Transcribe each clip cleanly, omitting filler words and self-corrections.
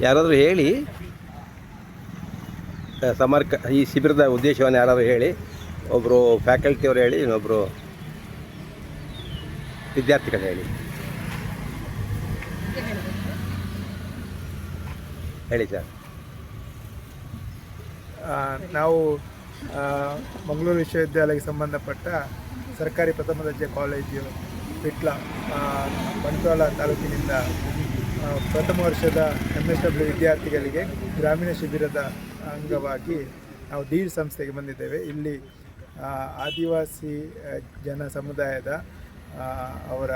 ಯಾರಾದರೂ ಹೇಳಿ ಈ ಶಿಬಿರದ ಉದ್ದೇಶವನ್ನು ಯಾರಾದರೂ ಹೇಳಿ. ಒಬ್ಬರು ಫ್ಯಾಕಲ್ಟಿಯವರು ಹೇಳಿ, ಇನ್ನೊಬ್ಬರು ವಿದ್ಯಾರ್ಥಿಗಳು ಹೇಳಿ ಸರ್. ನಾವು ಮಂಗಳೂರು ವಿಶ್ವವಿದ್ಯಾಲಯಕ್ಕೆ ಸಂಬಂಧಪಟ್ಟ ಸರ್ಕಾರಿ ಪ್ರಥಮ ದರ್ಜೆ ಕಾಲೇಜು ವಿಟ್ಲ ಬಂಟ್ವಾಳ ತಾಲೂಕಿನಿಂದ ಪ್ರಥಮ ವರ್ಷದ MSW ವಿದ್ಯಾರ್ಥಿಗಳಿಗೆ ಗ್ರಾಮೀಣ ಶಿಬಿರದ ಅಂಗವಾಗಿ ನಾವು ಡೀಡ್ ಸಂಸ್ಥೆಗೆ ಬಂದಿದ್ದೇವೆ. ಇಲ್ಲಿ ಆದಿವಾಸಿ ಜನ ಸಮುದಾಯದ ಅವರ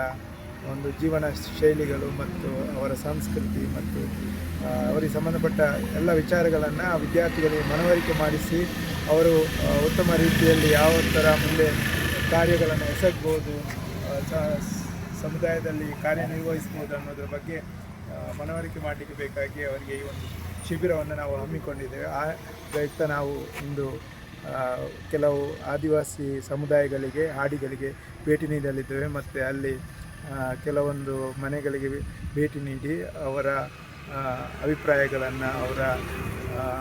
ಒಂದು ಜೀವನ ಶೈಲಿಗಳು ಮತ್ತು ಅವರ ಸಂಸ್ಕೃತಿ ಮತ್ತು ಅವರಿಗೆ ಸಂಬಂಧಪಟ್ಟ ಎಲ್ಲ ವಿಚಾರಗಳನ್ನು ವಿದ್ಯಾರ್ಥಿಗಳಿಗೆ ಮನವರಿಕೆ ಮಾಡಿಸಿ ಅವರು ಉತ್ತಮ ರೀತಿಯಲ್ಲಿ ಯಾವ ಥರ ಮುಂದೆ ಕಾರ್ಯಗಳನ್ನು ಎಸಗಬಹುದು, ಸಮುದಾಯದಲ್ಲಿ ಕಾರ್ಯನಿರ್ವಹಿಸ್ಬೋದು ಅನ್ನೋದ್ರ ಬಗ್ಗೆ ಮನವರಿಕೆ ಮಾಡಲಿಕ್ಕೆ ಬೇಕಾಗಿ ಅವರಿಗೆ ಈ ಒಂದು ಶಿಬಿರವನ್ನು ನಾವು ಹಮ್ಮಿಕೊಂಡಿದ್ದೇವೆ. ಆ ಪ್ರಯುಕ್ತ ನಾವು ಇಂದು ಕೆಲವು ಆದಿವಾಸಿ ಸಮುದಾಯಗಳಿಗೆ, ಹಾಡಿಗಳಿಗೆ ಭೇಟಿ ನೀಡಲಿದ್ದೇವೆ ಮತ್ತು ಅಲ್ಲಿ ಕೆಲವೊಂದು ಮನೆಗಳಿಗೆ ಭೇಟಿ ನೀಡಿ ಅವರ ಅಭಿಪ್ರಾಯಗಳನ್ನು, ಅವರ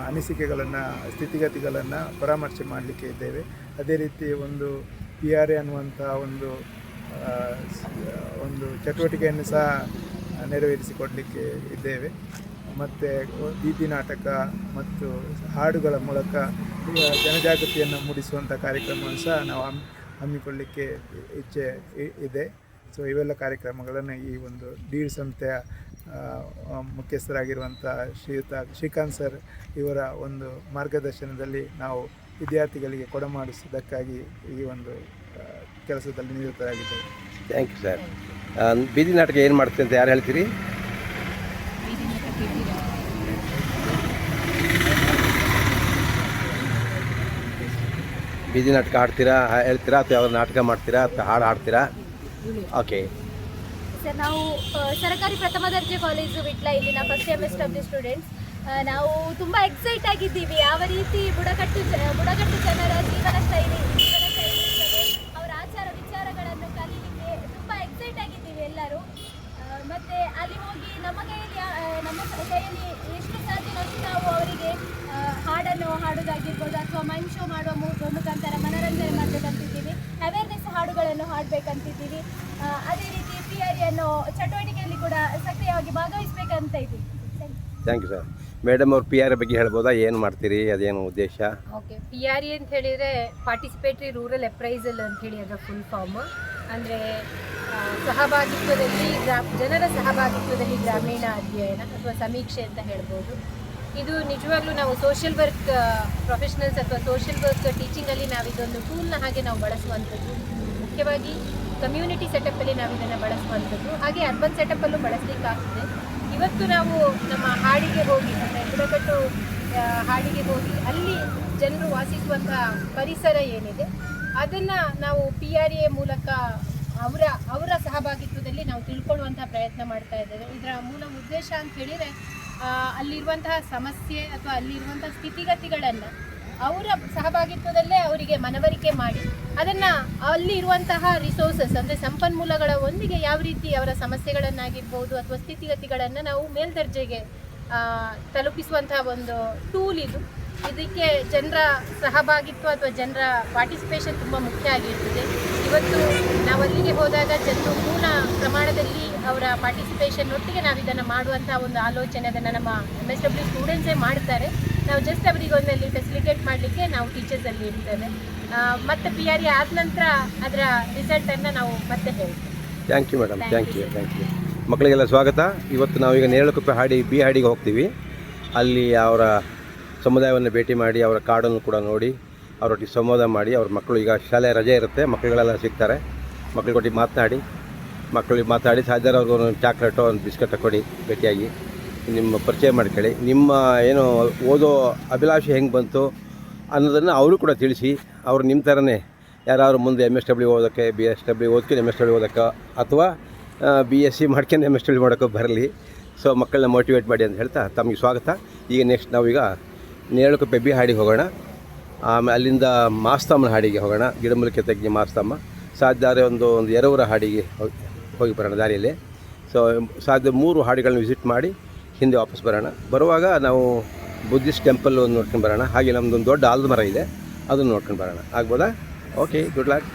ಅನಿಸಿಕೆಗಳನ್ನು, ಸ್ಥಿತಿಗತಿಗಳನ್ನು ಪರಾಮರ್ಶೆ ಮಾಡಲಿಕ್ಕೆ ಇದ್ದೇವೆ. ಅದೇ ರೀತಿ ಒಂದು PRA ಅನ್ನುವಂಥ ಒಂದು ಚಟುವಟಿಕೆಯನ್ನು ಸಹ ನೆರವೇರಿಸಿಕೊಡಲಿಕ್ಕೆ ಇದ್ದೇವೆ. ಮತ್ತು ಬೀದಿ ನಾಟಕ ಮತ್ತು ಹಾಡುಗಳ ಮೂಲಕ ಜನಜಾಗೃತಿಯನ್ನು ಮೂಡಿಸುವಂಥ ಕಾರ್ಯಕ್ರಮವನ್ನು ಸಹ ನಾವು ಹಮ್ಮಿಕೊಳ್ಳಲಿಕ್ಕೆ ಇಚ್ಛೆ ಇದೆ. ಸೊ ಇವೆಲ್ಲ ಕಾರ್ಯಕ್ರಮಗಳನ್ನು ಈ ಒಂದು ಡೀಡ್ ಸಂಸ್ಥೆಯ ಮುಖ್ಯಸ್ಥರಾಗಿರುವಂಥ ಶ್ರೀಕಾಂತ್ ಸರ್ ಇವರ ಒಂದು ಮಾರ್ಗದರ್ಶನದಲ್ಲಿ ನಾವು ವಿದ್ಯಾರ್ಥಿಗಳಿಗೆ ಕೊಡಮಾಡಿಸುವುದಕ್ಕಾಗಿ ಈ ಒಂದು ಕೆಲಸದಲ್ಲಿ ನಿರತರಾಗಿದ್ದೇವೆ. Thank you sir. ಬೀದಿ ನಾಟಕ ಏನು ಮಾಡ್ತೀವಿ ಅಂತ ಯಾರು ಹೇಳ್ತೀರಿ? ಬೀದಿ ನಾಟಕ ಆಡ್ತೀರಾ, ಹೇಳ್ತೀರಾ, ಅಥವಾ ಯಾವ ನಾಟಕ ಮಾಡ್ತೀರಾ, ಅಥವಾ ಹಾಡು ಹಾಡ್ತೀರಾ? ಓಕೆ ಸರ್, ನಾವು ಸರ್ಕಾರಿ ಪ್ರಥಮ ದರ್ಜೆ ಕಾಲೇಜು ವಿಟ್ಲ ಇಲ್ಲಿನ ಫಸ್ಟ್ MSW ಸ್ಟೂಡೆಂಟ್ಸ್. ನಾವು ತುಂಬ ಎಕ್ಸೈಟ್ ಆಗಿದ್ದೀವಿ. ಯಾವ ರೀತಿ ಬುಡಕಟ್ಟು ಜನರ ಜೀವನ ಶೈಲಿ ಇರ್ತದೆ, ಅವರ ಆಚಾರ ವಿಚಾರಗಳನ್ನು ಕಲೀಲಿಕ್ಕೆ ತುಂಬ ಎಕ್ಸೈಟ್ ಆಗಿದ್ದೀವಿ ಎಲ್ಲರೂ. ಮತ್ತು ಅಲ್ಲಿ ಹೋಗಿ ನಮ್ಮ ಕೈಯಲ್ಲಿ ಎಷ್ಟು ಸಾಧ್ಯನೋ ಅಷ್ಟು ನಾವು ಅವರಿಗೆ ಹಾಡನ್ನು ಹಾಡೋದಾಗಿರ್ಬೋದು ಅಥವಾ ಮೈಂಡ್ ಶೋ ಮಾಡುವ ಮುಖಾಂತರ ಮನೋರಂಜನೆ ಮಾಡಬೇಕಂತಿದ್ದೀವಿ. ಅವೇರ್ನೆಸ್ ಹಾಡುಗಳನ್ನು ಹಾಡಬೇಕಂತಿದ್ದೀವಿ. ಅದೇ ರೀತಿ PRA ಅನ್ನೋ ಚಟುವಟಿಕೆಯಲ್ಲಿ ಕೂಡ ಸಕ್ರಿಯವಾಗಿ ಭಾಗವಹಿಸಬೇಕಂತ ಇದ್ದೀವಿ. Thank you sir. ಮೇಡಮ್ ಅವ್ರು PRA ಬಗ್ಗೆ ಹೇಳ್ಬೋದಾ? ಏನು ಮಾಡ್ತೀರಿ, ಅದೇನು ಉದ್ದೇಶ? ಓಕೆ, PRA ಅಂತ ಹೇಳಿದರೆ ಪಾರ್ಟಿಸಿಪೇಟ್ರಿ ರೂರಲ್ ಅಪ್ರೈಸಲ್ ಅಂತ ಹೇಳಿ ಅದರ ಫುಲ್ ಫಾರ್ಮ್. ಅಂದರೆ ಸಹಭಾಗಿತ್ವದಲ್ಲಿ ಜನರ ಸಹಭಾಗಿತ್ವದಲ್ಲಿ ಗ್ರಾಮೀಣ ಅಧ್ಯಯನ ಅಥವಾ ಸಮೀಕ್ಷೆ ಅಂತ ಹೇಳ್ಬೋದು. ಇದು ನಿಜವಾಗ್ಲೂ ನಾವು ಸೋಷಿಯಲ್ ವರ್ಕ್ ಪ್ರೊಫೆಷನಲ್ಸ್ ಅಥವಾ ಸೋಷಿಯಲ್ ವರ್ಕ್ ಟೀಚಿಂಗಲ್ಲಿ ನಾವು ಇದೊಂದು ಟೂಲ್ನ ಹಾಗೆ ನಾವು ಬಳಸುವಂಥದ್ದು. ಮುಖ್ಯವಾಗಿ ಕಮ್ಯುನಿಟಿ ಸೆಟಪ್ಪಲ್ಲಿ ನಾವು ಇದನ್ನು ಬಳಸುವಂಥದ್ದು, ಹಾಗೆ ಅರ್ಬನ್ ಸೆಟಪ್ಪಲ್ಲೂ ಬಳಸಲಿಕ್ಕಾಗ್ತದೆ. ಇವತ್ತು ನಾವು ನಮ್ಮ ಹಾಡಿಗೆ ಹೋಗಿ, ಅಂದರೆ ಬುಡಕಟ್ಟು ಹಾಡಿಗೆ ಹೋಗಿ ಅಲ್ಲಿ ಜನರು ವಾಸಿಸುವಂಥ ಪರಿಸರ ಏನಿದೆ ಅದನ್ನು ನಾವು PRA ಮೂಲಕ ಅವರ ಸಹಭಾಗಿತ್ವದಲ್ಲಿ ನಾವು ತಿಳ್ಕೊಳ್ಳುವಂಥ ಪ್ರಯತ್ನ ಮಾಡ್ತಾ ಇದ್ದೇವೆ. ಇದರ ಮೂಲ ಉದ್ದೇಶ ಅಂತ ಹೇಳಿದರೆ ಅಲ್ಲಿರುವಂತಹ ಸಮಸ್ಯೆ ಅಥವಾ ಅಲ್ಲಿರುವಂಥ ಸ್ಥಿತಿಗತಿಗಳನ್ನು ಅವರ ಸಹಭಾಗಿತ್ವದಲ್ಲೇ ಅವರಿಗೆ ಮನವರಿಕೆ ಮಾಡಿ ಅದನ್ನು ಅಲ್ಲಿ ಇರುವಂತಹ ರಿಸೋರ್ಸಸ್ ಅಂದರೆ ಸಂಪನ್ಮೂಲಗಳ ಒಂದಿಗೆ ಯಾವ ರೀತಿ ಅವರ ಸಮಸ್ಯೆಗಳನ್ನಾಗಿರ್ಬೋದು ಅಥವಾ ಸ್ಥಿತಿಗತಿಗಳನ್ನು ನಾವು ಮೇಲ್ದರ್ಜೆಗೆ ತಲುಪಿಸುವಂತಹ ಒಂದು ಟೂಲ್ ಇದು. ಇದಕ್ಕೆ ಜನರ ಸಹಭಾಗಿತ್ವ ಅಥವಾ ಜನರ ಪಾರ್ಟಿಸಿಪೇಷನ್ ತುಂಬ ಮುಖ್ಯ ಆಗಿರ್ತದೆ. ಇವತ್ತು ನಾವು ಅಲ್ಲಿಗೆ ಹೋದಾಗ ಜನರು ಪೂರ್ಣ ಪ್ರಮಾಣದಲ್ಲಿ ಅವರ ಪಾರ್ಟಿಸಿಪೇಷನ್ ಒಟ್ಟಿಗೆ ನಾವು ಇದನ್ನು ಮಾಡುವಂಥ ಒಂದು ಆಲೋಚನೆ ಅದನ್ನು ನಮ್ಮ MSW ಸ್ಟೂಡೆಂಟ್ಸೇ ಮಾಡ್ತಾರೆ. ನಾವು ಜಸ್ಟ್ ಅವರಿಗೆ ಒಂದಲ್ಲಿ ಫೆಸಿಲಿಟೇಟ್ ಮಾಡಲಿಕ್ಕೆ ನಾವು ಟೀಚರ್ಸಲ್ಲಿ ಇರ್ತೇವೆ. ಮತ್ತು PRA ಆದ ನಂತರ ಅದರ ರಿಸಲ್ಟನ್ನು ನಾವು ಮತ್ತೆ ಹೇಳ್ತೀವಿ. Thank you madam, thank you. ಮಕ್ಕಳಿಗೆಲ್ಲ ಸ್ವಾಗತ. ಇವತ್ತು ನಾವೀಗ ನೇರಳಕುಪ್ಪೆ ಹಾಡಿಗೆ ಹೋಗ್ತೀವಿ. ಅಲ್ಲಿ ಅವರ ಸಮುದಾಯವನ್ನು ಭೇಟಿ ಮಾಡಿ ಅವರ ಕಾಡನ್ನು ಕೂಡ ನೋಡಿ ಅವರೊಟ್ಟಿಗೆ ಸಂವಾದ ಮಾಡಿ, ಅವ್ರ ಮಕ್ಕಳು ಈಗ ಶಾಲೆ ರಜೆ ಇರುತ್ತೆ, ಮಕ್ಕಳುಗಳೆಲ್ಲ ಸಿಗ್ತಾರೆ, ಮಕ್ಕಳಿಗೊಟ್ಟಿಗೆ ಮಾತಾಡಿ ಸಾಧ್ಯ ಅವ್ರಿಗೂ ಒಂದು ಚಾಕ್ಲೇಟೋ ಒಂದು ಬಿಸ್ಕೆಟ್ ಕೊಡಿ, ಭೇಟಿಯಾಗಿ ನಿಮ್ಮ ಪರಿಚಯ ಮಾಡ್ಕೊಳ್ಳಿ. ನಿಮ್ಮ ಏನು ಓದೋ ಅಭಿಲಾಷೆ ಹೆಂಗೆ ಬಂತು ಅನ್ನೋದನ್ನು ಅವರು ಕೂಡ ತಿಳಿಸಿ. ಅವರು ನಿಮ್ಮ ಥರನೇ ಯಾರು ಮುಂದೆ MSW ಓದೋಕ್ಕೆ, BSW ಓದ್ಕೊಂಡು MSW ಓದೋಕ್ಕೆ ಅಥವಾ BSc ಮಾಡ್ಕೊಂಡು MSW ಮಾಡೋಕ್ಕೆ ಬರಲಿ. ಸೊ ಮಕ್ಕಳನ್ನ ಮೋಟಿವೇಟ್ ಮಾಡಿ ಅಂತ ಹೇಳ್ತಾ ತಮಗೆ ಸ್ವಾಗತ. ಈಗ ನೆಕ್ಸ್ಟ್ ನಾವೀಗ ನೇರಳಕುಪ್ಪೆ B ಹಾಡಿಗೆ ಹೋಗೋಣ. ಆಮೇಲೆ ಅಲ್ಲಿಂದ ಮಾಸ್ತಮ್ಮನ ಹಾಡಿಗೆ ಹೋಗೋಣ, ಗಿಡಮೂಲಿಕೆ ತಜ್ಞ ಮಾಸ್ತಮ್ಮ. ಸಾಧ್ಯ ಒಂದು ಎರವರ ಹಾಡಿಗೆ ಹೋಗಿ ಬರೋಣ ದಾರಿಯಲ್ಲಿ. ಸೊ ಸಾಧ್ಯ 3 ಹಾಡುಗಳನ್ನ ವಿಸಿಟ್ ಮಾಡಿ ಹಿಂದೆ ವಾಪಸ್ ಬರೋಣ. ಬರುವಾಗ ನಾವು ಬುದ್ಧಿಸ್ಟ್ ಟೆಂಪಲ್ ಒಂದು ನೋಡ್ಕೊಂಡು ಬರೋಣ. ಹಾಗೆ ನಮ್ಮದೊಂದು ದೊಡ್ಡ ಆಲದ ಮರ ಇದೆ, ಅದನ್ನು ನೋಡ್ಕೊಂಡು ಬರೋಣ. ಆಗ್ಬೋದಾ? Okay, good luck.